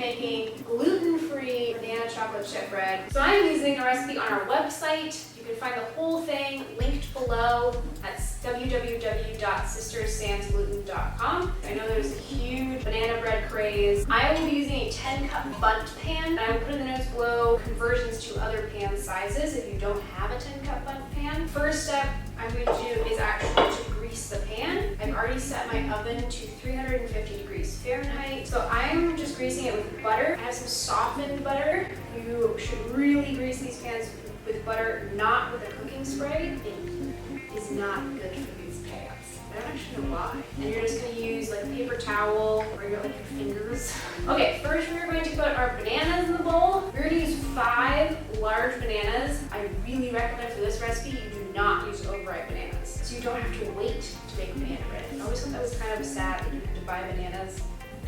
making gluten-free banana chocolate chip bread. So I'm using a recipe on our website. You can find the whole thing linked below. That's www.sisterssansgluten.com. I know there's a huge banana bread craze. I will be using a 10-cup bundt pan, and I will put in the notes below conversions to other pan sizes if you don't have a 10-cup bundt pan. First step I'm going to do is actually to grease the pan. I've already set my oven to 350 degrees Fahrenheit. So I'm just greasing it with butter. I have some softened butter. You should really grease these pans with butter, not with a cooking spray. It is not good for these pans. I don't actually know why. And you're just going to use like a paper towel or your fingers. Okay, first we're going to put our bananas in the bowl. We're going to use 5 large bananas. I really recommend for this recipe you do not use overripe bananas, so you don't have to wait to make banana bread. I always thought that was kind of sad that you had to buy bananas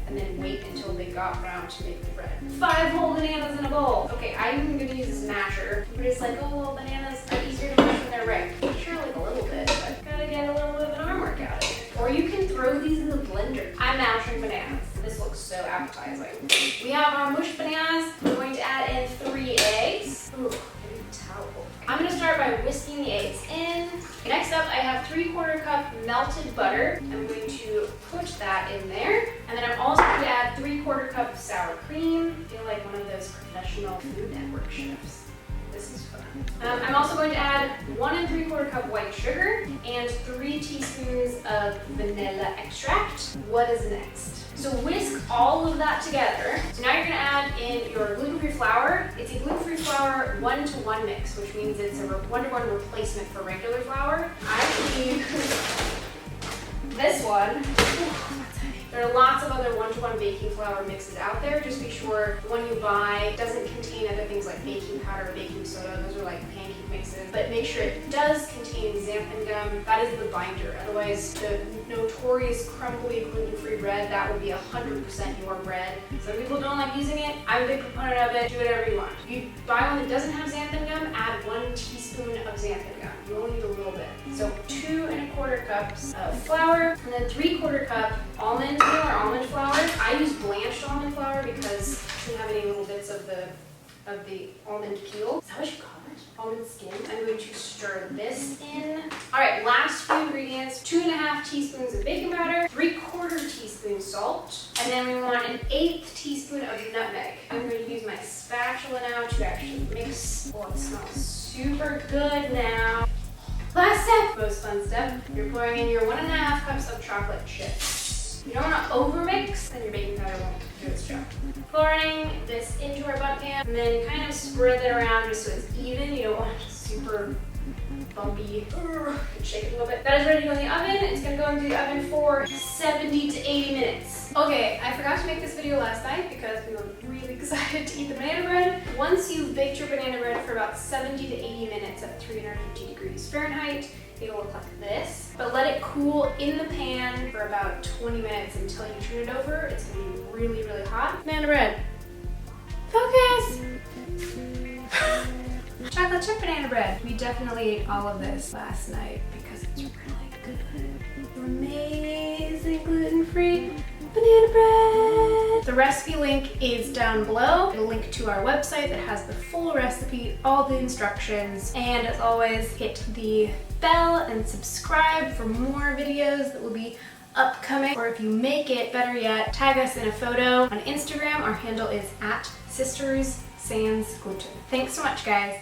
and then wait until they got round to make the bread. 5 whole bananas in a bowl. Okay, I'm gonna use this masher. But it's like, oh, well, bananas are easier to mash when they're ripe. Sure, like a little bit, but gotta get a little bit of an arm work out of it. Or you can throw these in the blender. I'm mashing bananas. This looks so appetizing. We have our mushed bananas. We're going to add in 3 eggs. Ooh, I need a towel. I'm gonna start by whisking the eggs in. Next up, I have 3/4 cup melted butter. I'm going to put that in there. And then I'm also going to add 3/4 cup of sour cream. I feel like one of those professional Food Network chefs. This is fun. I'm also going to add 1 3/4 cup white sugar and 3 teaspoons of vanilla extract. What is next? So whisk all of that together. So now you're gonna add in your gluten-free flour. It's a gluten-free flour 1-to-1 mix, which means it's a 1-to-1 replacement for regular flour. I use this one. There are lots of other 1-to-1 baking flour mixes out there. Just be sure the one you buy doesn't contain other things like baking powder or baking soda. Those are like pancake mixes. But make sure it does contain xanthan gum. That is the binder. Otherwise, the notorious crumbly gluten-free bread, that would be 100% your bread. Some people don't like using it. I'm a big proponent of it. Do whatever you want. If you buy one that doesn't have xanthan gum, add 1 teaspoon of xanthan gum. You only need a little bit. So 2 1/4 cups of flour, and then 3/4 cup almond meal or almond flour. I use blanched almond flour because it doesn't have any little bits of the almond peel. Is that what you call it? Almond skin. I'm going to stir this in. All right, last few ingredients. 2½ teaspoons of baking powder, 3/4 teaspoon salt, and then we want 1/8 teaspoon of nutmeg. I'm going to use my spatula now to actually mix. Oh, it smells super good now. Last step, most fun step, you're pouring in your 1½ cups of chocolate chips. You don't want to overmix, then your baking powder won't do its job. Pouring this into our bundt pan, and then kind of spread it around just so it's even. You don't want it super bumpy. Shake it a little bit. That is ready to go in the oven. It's going to go into the oven for 70 to 80 minutes. Okay, I forgot to make this video last night because we were really excited to eat the banana bread. Once you've baked your banana bread for about 70 to 80 minutes at 350 degrees Fahrenheit, it'll look like this. But let it cool in the pan for about 20 minutes until you turn it over. It's going to be really, really hot. Banana bread. Focus! Chocolate chip banana bread. We definitely ate all of this last night because it's really good. Amazing gluten-free banana bread. The recipe link is down below. It'll link to our website that has the full recipe, all the instructions, and as always, hit the bell and subscribe for more videos that will be upcoming. Or if you make it, better yet, tag us in a photo on Instagram. Our handle is @sisterssansgluten. Thanks so much, guys.